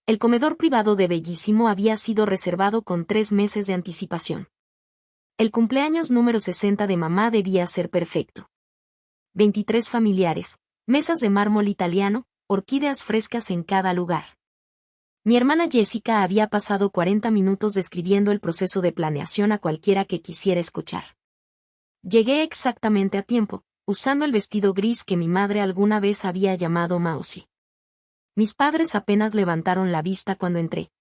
El comedor privado de Bellísimo había sido reservado con 3 meses de anticipación. El cumpleaños número 60 de mamá debía ser perfecto. 23 familiares, mesas de mármol italiano, orquídeas frescas en cada lugar. Mi hermana Jessica había pasado 40 minutos describiendo el proceso de planeación a cualquiera que quisiera escuchar. Llegué exactamente a tiempo, usando el vestido gris que mi madre alguna vez había llamado Mousy. Mis padres apenas levantaron la vista cuando entré.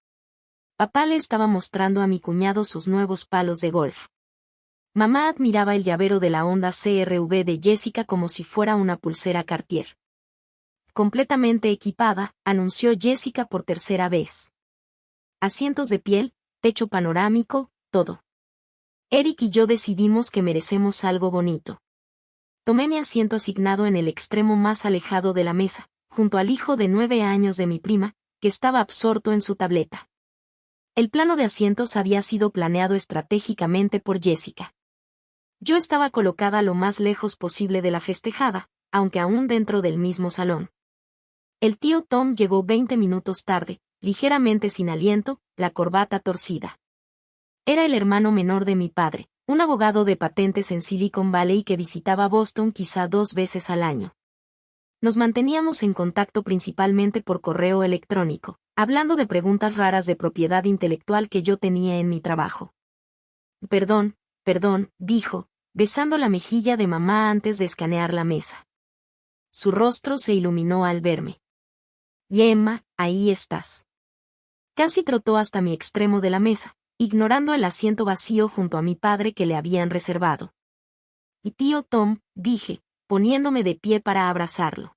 Papá le estaba mostrando a mi cuñado sus nuevos palos de golf. Mamá admiraba el llavero de la Honda CR-V de Jessica como si fuera una pulsera Cartier. Completamente equipada, anunció Jessica por tercera vez. Asientos de piel, techo panorámico, todo. Eric y yo decidimos que merecemos algo bonito. Tomé mi asiento asignado en el extremo más alejado de la mesa, junto al hijo de 9 años de mi prima, que estaba absorto en su tableta. El plano de asientos había sido planeado estratégicamente por Jessica. Yo estaba colocada lo más lejos posible de la festejada, aunque aún dentro del mismo salón. El tío Tom llegó 20 minutos tarde, ligeramente sin aliento, la corbata torcida. Era el hermano menor de mi padre, un abogado de patentes en Silicon Valley que visitaba Boston quizá 2 veces al año. Nos manteníamos en contacto principalmente por correo electrónico, hablando de preguntas raras de propiedad intelectual que yo tenía en mi trabajo. Perdón, dijo, besando la mejilla de mamá antes de escanear la mesa. Su rostro se iluminó al verme. Y Emma, ahí estás. Casi trotó hasta mi extremo de la mesa, ignorando el asiento vacío junto a mi padre que le habían reservado. Y tío Tom, dije, poniéndome de pie para abrazarlo.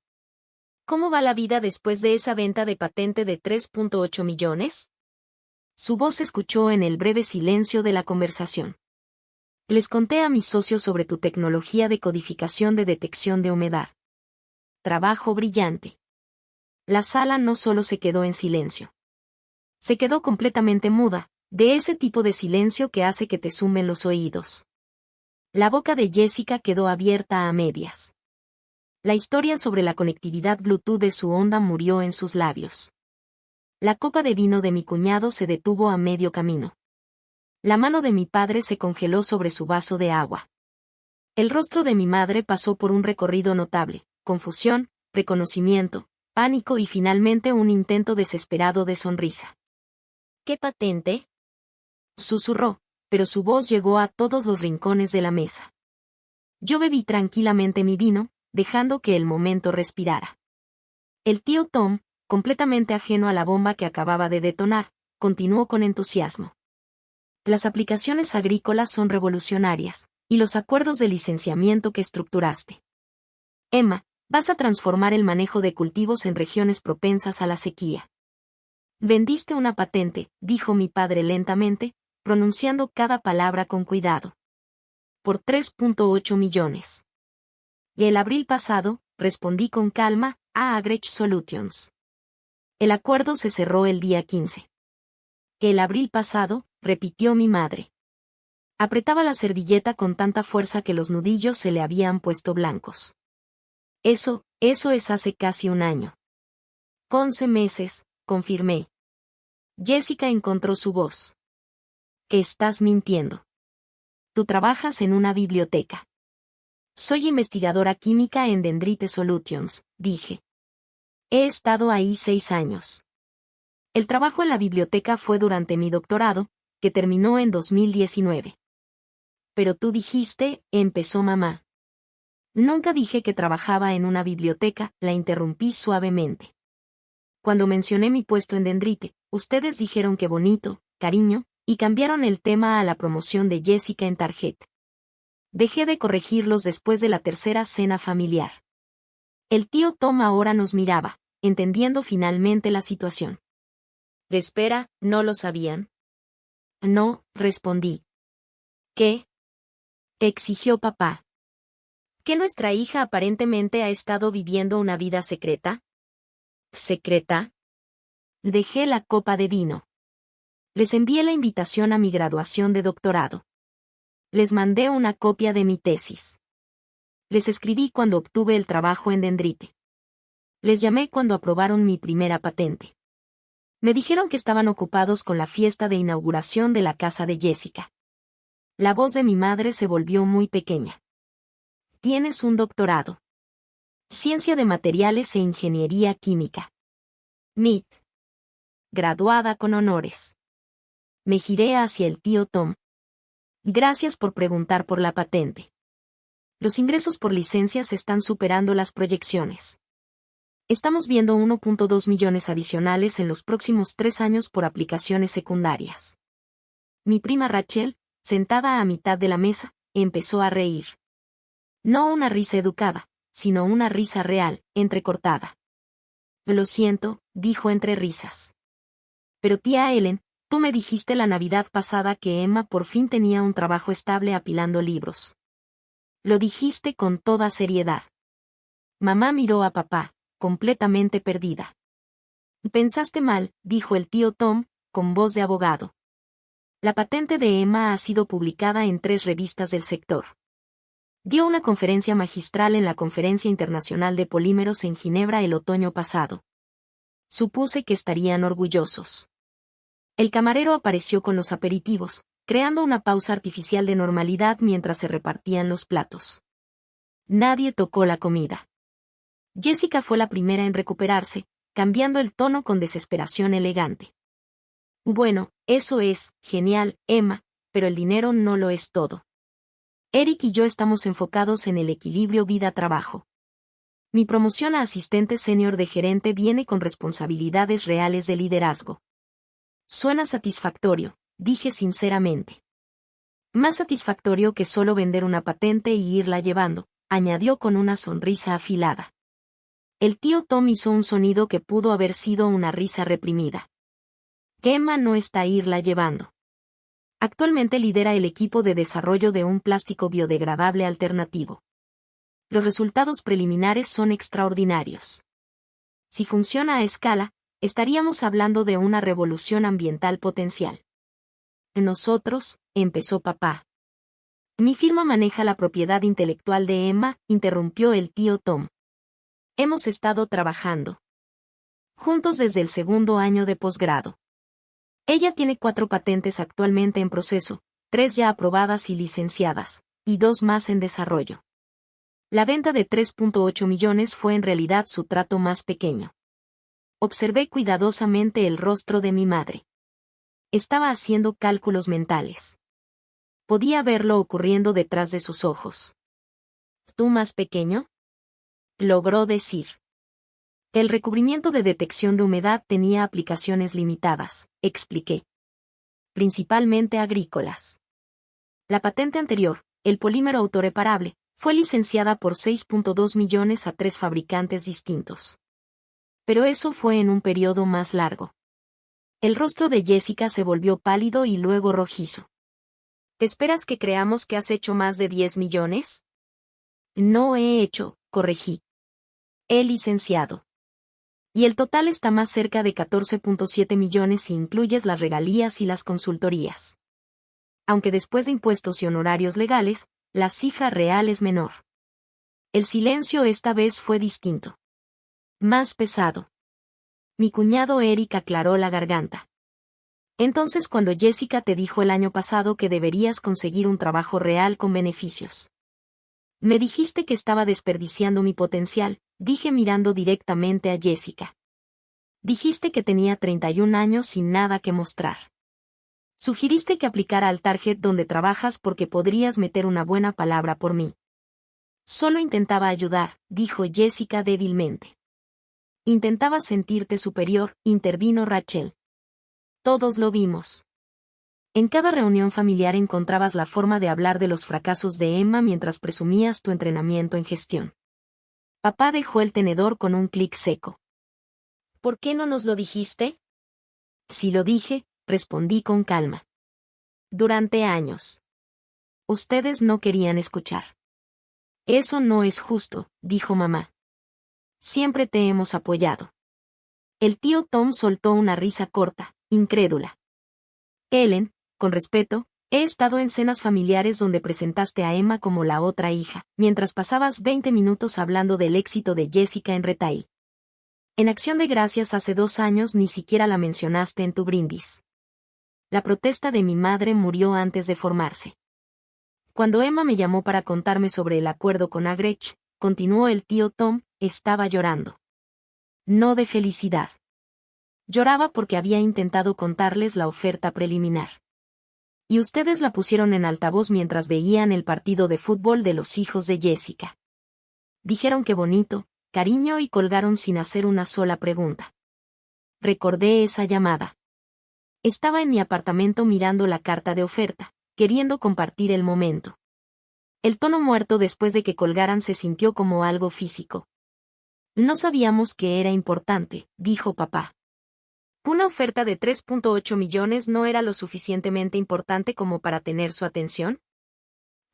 ¿Cómo va la vida después de esa venta de patente de 3.8 millones? Su voz se escuchó en el breve silencio de la conversación. Les conté a mis socios sobre tu tecnología de codificación de detección de humedad. Trabajo brillante. La sala no solo se quedó en silencio. Se quedó completamente muda, de ese tipo de silencio que hace que te sumen los oídos. La boca de Jessica quedó abierta a medias. La historia sobre la conectividad Bluetooth de su Honda murió en sus labios. La copa de vino de mi cuñado se detuvo a medio camino. La mano de mi padre se congeló sobre su vaso de agua. El rostro de mi madre pasó por un recorrido notable, confusión, reconocimiento, pánico y finalmente un intento desesperado de sonrisa. ¿Qué patente? Susurró, pero su voz llegó a todos los rincones de la mesa. Yo bebí tranquilamente mi vino, dejando que el momento respirara. El tío Tom, completamente ajeno a la bomba que acababa de detonar, continuó con entusiasmo. Las aplicaciones agrícolas son revolucionarias, y los acuerdos de licenciamiento que estructuraste. Emma, vas a transformar el manejo de cultivos en regiones propensas a la sequía. Vendiste una patente, dijo mi padre lentamente, pronunciando cada palabra con cuidado. Por 3.8 millones. Y el abril pasado, respondí con calma, a Agrech Solutions. El acuerdo se cerró el día 15. El abril pasado, repitió mi madre. Apretaba la servilleta con tanta fuerza que los nudillos se le habían puesto blancos. Eso es hace casi un año. 11 meses, confirmé. Jessica encontró su voz. Estás mintiendo. Tú trabajas en una biblioteca. Soy investigadora química en Dendrite Solutions, dije. He estado ahí 6 años. El trabajo en la biblioteca fue durante mi doctorado, que terminó en 2019. Pero tú dijiste, empezó mamá. Nunca dije que trabajaba en una biblioteca, la interrumpí suavemente. Cuando mencioné mi puesto en Dendrite, ustedes dijeron que bonito, cariño, y cambiaron el tema a la promoción de Jessica en Target. Dejé de corregirlos después de la tercera cena familiar. El tío Tom ahora nos miraba, entendiendo finalmente la situación. Espera, ¿no lo sabían? No, respondí. ¿Qué? Exigió papá. ¿Que nuestra hija aparentemente ha estado viviendo una vida secreta? ¿Secreta? Dejé la copa de vino. Les envié la invitación a mi graduación de doctorado. Les mandé una copia de mi tesis. Les escribí cuando obtuve el trabajo en Dendrite. Les llamé cuando aprobaron mi primera patente. Me dijeron que estaban ocupados con la fiesta de inauguración de la casa de Jessica. La voz de mi madre se volvió muy pequeña. Tienes un doctorado. Ciencia de materiales e ingeniería química. MIT. Graduada con honores. Me giré hacia el tío Tom. Gracias por preguntar por la patente. Los ingresos por licencias están superando las proyecciones. Estamos viendo 1.2 millones adicionales en los próximos 3 años por aplicaciones secundarias. Mi prima Rachel, sentada a mitad de la mesa, empezó a reír. No una risa educada, sino una risa real, entrecortada. Lo siento, dijo entre risas. Pero tía Ellen, tú me dijiste la Navidad pasada que Emma por fin tenía un trabajo estable apilando libros. Lo dijiste con toda seriedad. Mamá miró a papá, completamente perdida. Pensaste mal, dijo el tío Tom, con voz de abogado. La patente de Emma ha sido publicada en 3 revistas del sector. Dio una conferencia magistral en la Conferencia Internacional de Polímeros en Ginebra el otoño pasado. Supuse que estarían orgullosos. El camarero apareció con los aperitivos, creando una pausa artificial de normalidad mientras se repartían los platos. Nadie tocó la comida. Jessica fue la primera en recuperarse, cambiando el tono con desesperación elegante. Bueno, eso es, genial, Emma, pero el dinero no lo es todo. Eric y yo estamos enfocados en el equilibrio vida-trabajo. Mi promoción a asistente senior de gerente viene con responsabilidades reales de liderazgo. Suena satisfactorio, dije sinceramente. Más satisfactorio que solo vender una patente y irla llevando, añadió con una sonrisa afilada. El tío Tom hizo un sonido que pudo haber sido una risa reprimida. Emma no está irla llevando. Actualmente lidera el equipo de desarrollo de un plástico biodegradable alternativo. Los resultados preliminares son extraordinarios. Si funciona a escala, estaríamos hablando de una revolución ambiental potencial. Nosotros, empezó papá. Mi firma maneja la propiedad intelectual de Emma, interrumpió el tío Tom. Hemos estado trabajando juntos desde el 2º año de posgrado. Ella tiene 4 patentes actualmente en proceso, 3 ya aprobadas y licenciadas, y 2 más en desarrollo. La venta de 3.8 millones fue en realidad su trato más pequeño. Observé cuidadosamente el rostro de mi madre. Estaba haciendo cálculos mentales. Podía verlo ocurriendo detrás de sus ojos. ¿Tú más pequeño? Logró decir. El recubrimiento de detección de humedad tenía aplicaciones limitadas, expliqué. Principalmente agrícolas. La patente anterior, el polímero autorreparable, fue licenciada por 6.2 millones a 3 fabricantes distintos. Pero eso fue en un periodo más largo. El rostro de Jessica se volvió pálido y luego rojizo. ¿Te esperas que creamos que has hecho más de 10 millones? No he hecho, corregí. He licenciado. Y el total está más cerca de 14.7 millones si incluyes las regalías y las consultorías. Aunque después de impuestos y honorarios legales, la cifra real es menor. El silencio esta vez fue distinto. Más pesado. Mi cuñado Eric aclaró la garganta. Entonces cuando Jessica te dijo el año pasado que deberías conseguir un trabajo real con beneficios. Me dijiste que estaba desperdiciando mi potencial, dije mirando directamente a Jessica. Dijiste que tenía 31 años sin nada que mostrar. Sugeriste que aplicara al Target donde trabajas porque podrías meter una buena palabra por mí. Solo intentaba ayudar, dijo Jessica débilmente. Intentaba sentirte superior, intervino Rachel. Todos lo vimos. En cada reunión familiar encontrabas la forma de hablar de los fracasos de Emma mientras presumías tu entrenamiento en gestión. Papá dejó el tenedor con un clic seco. ¿Por qué no nos lo dijiste? Sí lo dije, respondí con calma. Durante años. Ustedes no querían escuchar. Eso no es justo, dijo mamá. Siempre te hemos apoyado. El tío Tom soltó una risa corta, incrédula. Ellen, con respeto, he estado en cenas familiares donde presentaste a Emma como la otra hija, mientras pasabas 20 minutos hablando del éxito de Jessica en retail. En Acción de Gracias hace 2 años ni siquiera la mencionaste en tu brindis. La protesta de mi madre murió antes de formarse. Cuando Emma me llamó para contarme sobre el acuerdo con Agrech, continuó el tío Tom, estaba llorando. No de felicidad. Lloraba porque había intentado contarles la oferta preliminar. Y ustedes la pusieron en altavoz mientras veían el partido de fútbol de los hijos de Jessica. Dijeron qué bonito, cariño y colgaron sin hacer una sola pregunta. Recordé esa llamada. Estaba en mi apartamento mirando la carta de oferta, queriendo compartir el momento. El tono muerto después de que colgaran se sintió como algo físico. No sabíamos que era importante, dijo papá. ¿Una oferta de 3.8 millones no era lo suficientemente importante como para tener su atención?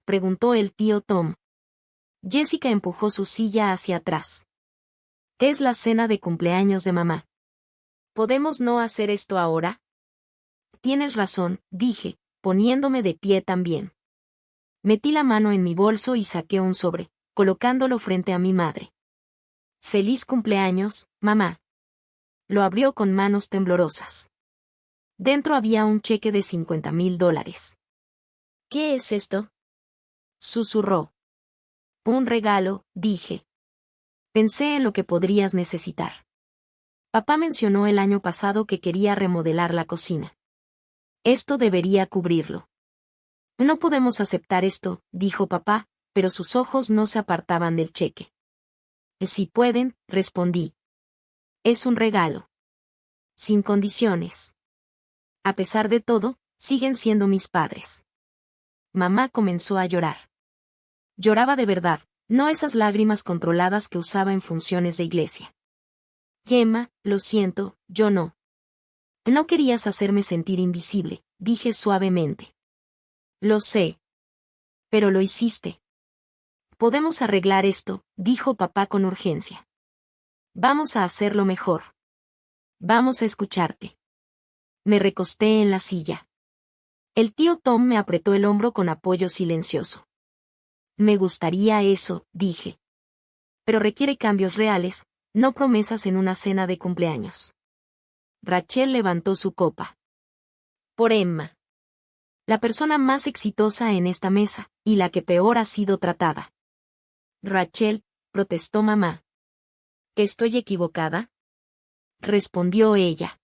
Preguntó el tío Tom. Jessica empujó su silla hacia atrás. Es la cena de cumpleaños de mamá. ¿Podemos no hacer esto ahora? Tienes razón, dije, poniéndome de pie también. Metí la mano en mi bolso y saqué un sobre, colocándolo frente a mi madre. Feliz cumpleaños, mamá. Lo abrió con manos temblorosas. Dentro había un cheque de $50,000. ¿Qué es esto? Susurró. Un regalo, dije. Pensé en lo que podrías necesitar. Papá mencionó el año pasado que quería remodelar la cocina. Esto debería cubrirlo. No podemos aceptar esto, dijo papá, pero sus ojos no se apartaban del cheque. Si pueden, respondí. Es un regalo. Sin condiciones. A pesar de todo, siguen siendo mis padres. Mamá comenzó a llorar. Lloraba de verdad, no esas lágrimas controladas que usaba en funciones de iglesia. Emma, lo siento, yo no. No querías hacerme sentir invisible, dije suavemente. Lo sé. Pero lo hiciste. Podemos arreglar esto, dijo papá con urgencia. Vamos a hacerlo mejor. Vamos a escucharte. Me recosté en la silla. El tío Tom me apretó el hombro con apoyo silencioso. Me gustaría eso, dije. Pero requiere cambios reales, no promesas en una cena de cumpleaños. Rachel levantó su copa. Por Emma. La persona más exitosa en esta mesa, y la que peor ha sido tratada. Rachel, protestó mamá. ¿Que estoy equivocada? Respondió ella.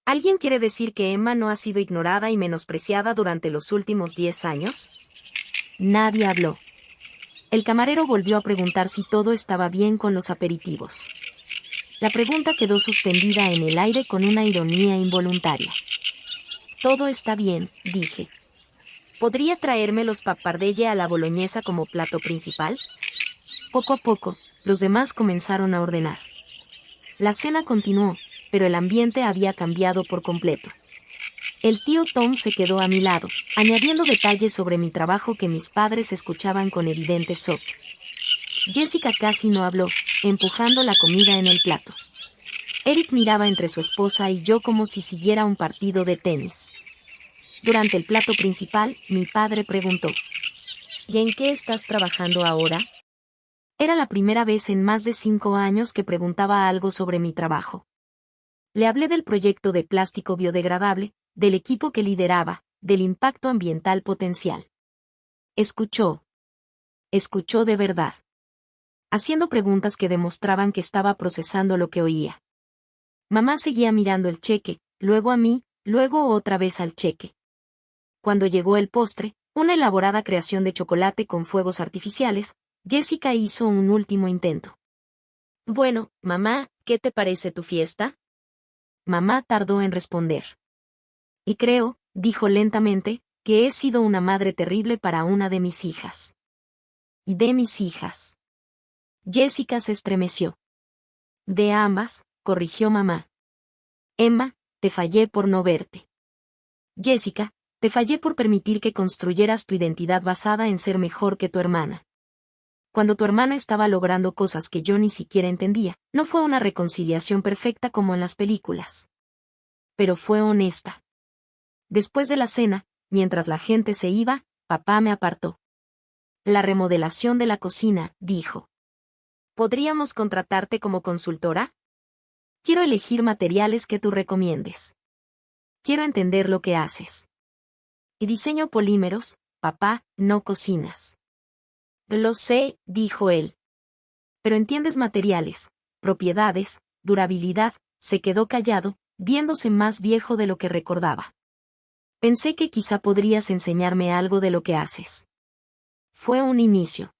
¿Alguien quiere decir que Emma no ha sido ignorada y menospreciada durante los últimos 10 años? Nadie habló. El camarero volvió a preguntar si todo estaba bien con los aperitivos. La pregunta quedó suspendida en el aire con una ironía involuntaria. Todo está bien, dije. ¿Podría traerme los pappardelle a la boloñesa como plato principal? Poco a poco, los demás comenzaron a ordenar. La cena continuó, pero el ambiente había cambiado por completo. El tío Tom se quedó a mi lado, añadiendo detalles sobre mi trabajo que mis padres escuchaban con evidente shock. Jessica casi no habló, empujando la comida en el plato. Eric miraba entre su esposa y yo como si siguiera un partido de tenis. Durante el plato principal, mi padre preguntó: ¿Y en qué estás trabajando ahora? Era la primera vez en más de 5 años que preguntaba algo sobre mi trabajo. Le hablé del proyecto de plástico biodegradable, del equipo que lideraba, del impacto ambiental potencial. Escuchó. Escuchó de verdad. Haciendo preguntas que demostraban que estaba procesando lo que oía. Mamá seguía mirando el cheque, luego a mí, luego otra vez al cheque. Cuando llegó el postre, una elaborada creación de chocolate con fuegos artificiales, Jessica hizo un último intento. Bueno, mamá, ¿qué te parece tu fiesta? Mamá tardó en responder. Y creo, dijo lentamente, que he sido una madre terrible para una de mis hijas. ¿Y de mis hijas? Jessica se estremeció. De ambas, corrigió mamá. Emma, te fallé por no verte. Jessica, te fallé por permitir que construyeras tu identidad basada en ser mejor que tu hermana. Cuando tu hermana estaba logrando cosas que yo ni siquiera entendía, no fue una reconciliación perfecta como en las películas. Pero fue honesta. Después de la cena, mientras la gente se iba, papá me apartó. La remodelación de la cocina, dijo. ¿Podríamos contratarte como consultora? Quiero elegir materiales que tú recomiendes. Quiero entender lo que haces. Y diseño polímeros, papá, no cocinas. Lo sé, dijo él. Pero entiendes materiales, propiedades, durabilidad. Se quedó callado, viéndose más viejo de lo que recordaba. Pensé que quizá podrías enseñarme algo de lo que haces. Fue un inicio.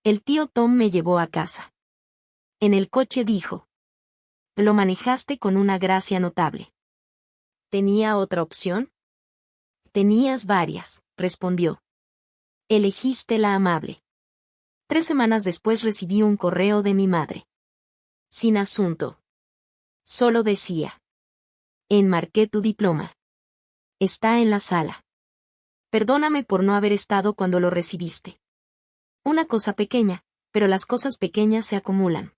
El tío Tom me llevó a casa. En el coche dijo. Lo manejaste con una gracia notable. ¿Tenía otra opción? Tenías varias, respondió. Elegiste la amable. 3 semanas después recibí un correo de mi madre. Sin asunto. Solo decía. Enmarqué tu diploma. Está en la sala. Perdóname por no haber estado cuando lo recibiste. Una cosa pequeña, pero las cosas pequeñas se acumulan.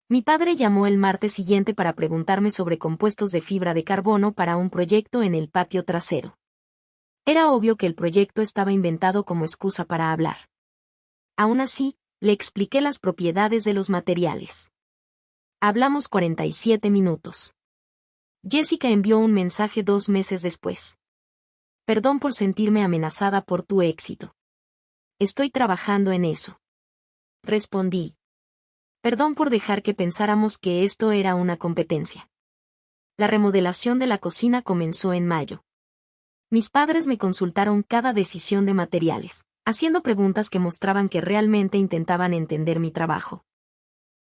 Mi padre llamó el martes siguiente para preguntarme sobre compuestos de fibra de carbono para un proyecto en el patio trasero. Era obvio que el proyecto estaba inventado como excusa para hablar. Aún así, le expliqué las propiedades de los materiales. Hablamos 47 minutos. Jessica envió un mensaje 2 meses después. Perdón por sentirme amenazada por tu éxito. Estoy trabajando en eso. Respondí. Perdón por dejar que pensáramos que esto era una competencia. La remodelación de la cocina comenzó en mayo. Mis padres me consultaron cada decisión de materiales, haciendo preguntas que mostraban que realmente intentaban entender mi trabajo.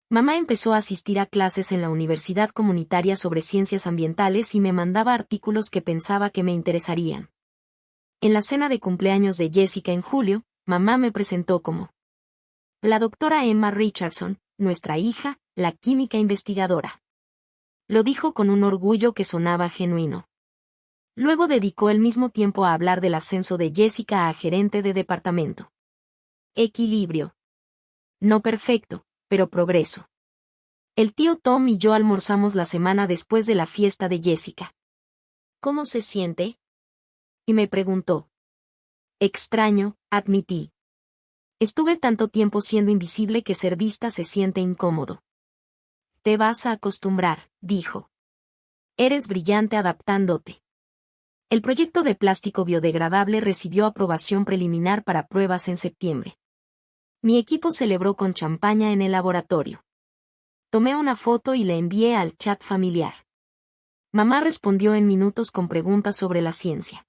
Mamá empezó a asistir a clases en la universidad comunitaria sobre ciencias ambientales y me mandaba artículos que pensaba que me interesarían. En la cena de cumpleaños de Jessica en julio, mamá me presentó como la doctora Emma Richardson, nuestra hija, la química investigadora. Lo dijo con un orgullo que sonaba genuino. Luego dedicó el mismo tiempo a hablar del ascenso de Jessica a gerente de departamento. Equilibrio. No perfecto, pero progreso. El tío Tom y yo almorzamos la semana después de la fiesta de Jessica. ¿Cómo se siente? Y me preguntó. Extraño, admití. Estuve tanto tiempo siendo invisible que ser vista se siente incómodo. Te vas a acostumbrar, dijo. Eres brillante adaptándote. El proyecto de plástico biodegradable recibió aprobación preliminar para pruebas en septiembre. Mi equipo celebró con champaña en el laboratorio. Tomé una foto y la envié al chat familiar. Mamá respondió en minutos con preguntas sobre la ciencia.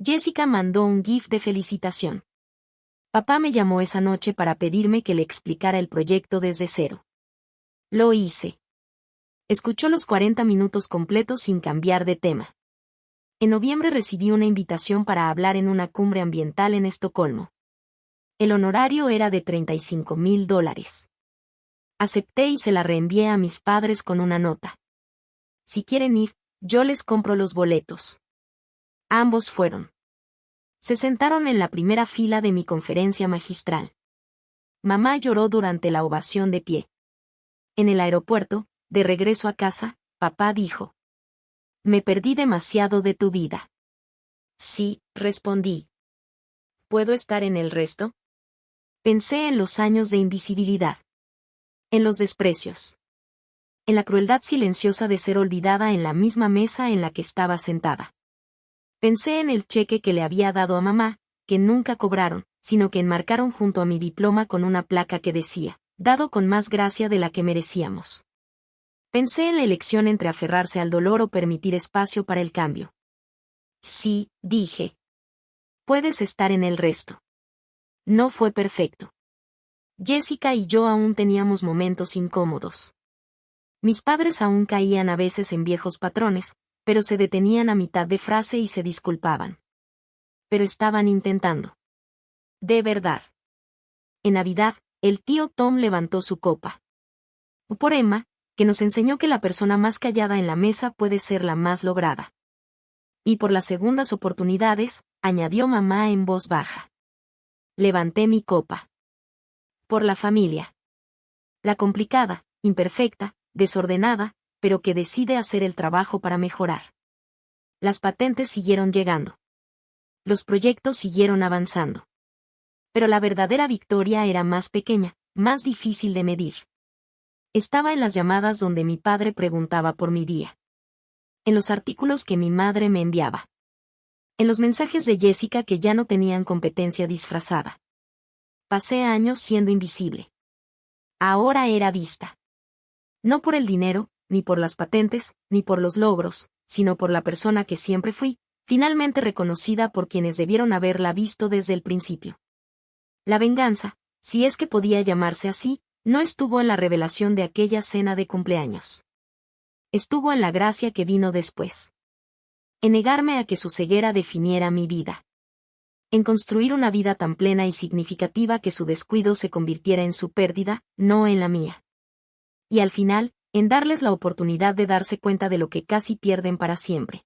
Jessica mandó un GIF de felicitación. Papá me llamó esa noche para pedirme que le explicara el proyecto desde cero. Lo hice. Escuchó los 40 minutos completos sin cambiar de tema. En noviembre recibí una invitación para hablar en una cumbre ambiental en Estocolmo. El honorario era de $35,000. Acepté y se la reenvié a mis padres con una nota. Si quieren ir, yo les compro los boletos. Ambos fueron. Se sentaron en la primera fila de mi conferencia magistral. Mamá lloró durante la ovación de pie. En el aeropuerto, de regreso a casa, papá dijo. Me perdí demasiado de tu vida. Sí, respondí. ¿Puedo estar en el resto? Pensé en los años de invisibilidad. En los desprecios. En la crueldad silenciosa de ser olvidada en la misma mesa en la que estaba sentada. Pensé en el cheque que le había dado a mamá, que nunca cobraron, sino que enmarcaron junto a mi diploma con una placa que decía, dado con más gracia de la que merecíamos. Pensé en la elección entre aferrarse al dolor o permitir espacio para el cambio. Sí, dije. Puedes estar en el resto. No fue perfecto. Jessica y yo aún teníamos momentos incómodos. Mis padres aún caían a veces en viejos patrones, pero se detenían a mitad de frase y se disculpaban. Pero estaban intentando. De verdad. En Navidad, el tío Tom levantó su copa. Por Emma, que nos enseñó que la persona más callada en la mesa puede ser la más lograda. Y por las segundas oportunidades, añadió mamá en voz baja. Levanté mi copa. Por la familia. La complicada, imperfecta, desordenada, pero que decide hacer el trabajo para mejorar. Las patentes siguieron llegando. Los proyectos siguieron avanzando. Pero la verdadera victoria era más pequeña, más difícil de medir. Estaba en las llamadas donde mi padre preguntaba por mi día. En los artículos que mi madre me enviaba. En los mensajes de Jessica que ya no tenían competencia disfrazada. Pasé años siendo invisible. Ahora era vista. No por el dinero, ni por las patentes, ni por los logros, sino por la persona que siempre fui, finalmente reconocida por quienes debieron haberla visto desde el principio. La venganza, si es que podía llamarse así, no estuvo en la revelación de aquella cena de cumpleaños. Estuvo en la gracia que vino después. En negarme a que su ceguera definiera mi vida. En construir una vida tan plena y significativa que su descuido se convirtiera en su pérdida, no en la mía. Y al final, en darles la oportunidad de darse cuenta de lo que casi pierden para siempre.